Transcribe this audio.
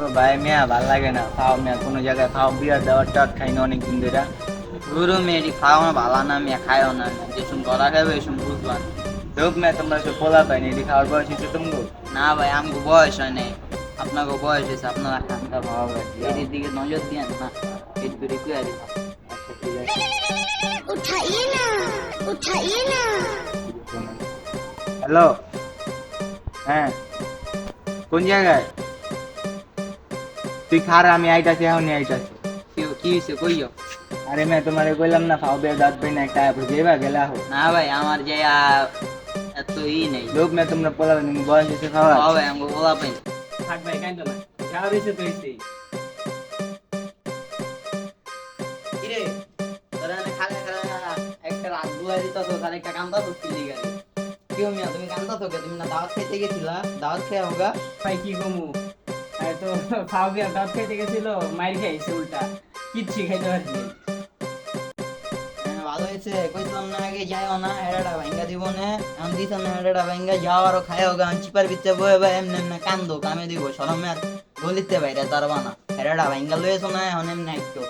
ও ভাই মিয়া ভাল লাগে না, খাও মিয়া কোনো জায়গায় খাও, বিয়ার দেওয়ার টাট খাই না অনেকদিন ধরে। গুরু মেয়েটি খাও না ভালো না মিয়া, খায়ও না মিয়া, যেসব ধরা খাবে এসব বুঝলাম। হোক মিয়া তোমরা সব পোলা পাইনি, এটি খাওয়ার বয়স হয়েছে তুমি। না ভাই আমগো বয়স হয় নাই, আপনাকে বয়স হয়েছে, আপনারা খানটা ভালো ভাই, এটির দিকে নজর দিয়েন না, এর দূরে কুয়া দিন। আচ্ছা ঠিক আছে। उठाइए ना उठाइए ना। হ্যালো, হ্যাঁ কোন জায়গায়? তুই খার, আমি আইতাছি, এখনই আইতাছি। কি হয়েছে কইও? আরে मैं তোমারে কইলাম না ফাও বে দাঁত পেন একটা আপনি যেবা গেলা হো না ভাই, আমার যে এত নেই লোক, मैं তোমরা পোলা তুমি বয়স হয়েছে খাওয়া। হ্যাঁ ভাই আমগো পোলা পাই। থাক ভাই কাইন্দ না, যা হইছে তো হইছে। কিরে তোরা না খালে একটা রাত বুলাই দিতাছ, আর একটা কান্দা তো কিলি গালি। কেউ মিয়া তুমি কান্দা তো কে? তুমি না দাওয়াত খেতে গেছিলা? দাওয়াত খেয়ে হোগা। ভাই কি কমু, তো খাও বিয়া দাঁত খাইতে গেছিল, মাইর খাইছে উল্টা, কিচ্ছু খাইতে পারিনি। ভালো হয়েছে, কইছিলাম না আগে যাইও না, হেডাটা ভাঙ্গা দিব না, এখন দিছ না হেডাটা ভাঙ্গা যাও, আরো খাইও গা, চিপার ভিতরে বয়ে বয়ে এমনি এমনি কান্দো, কামে দিব, শরমে আর বলিতে বাইরে তারবা না, হেডাটা ভাঙ্গা লয়েছো না এখন এমনি একটু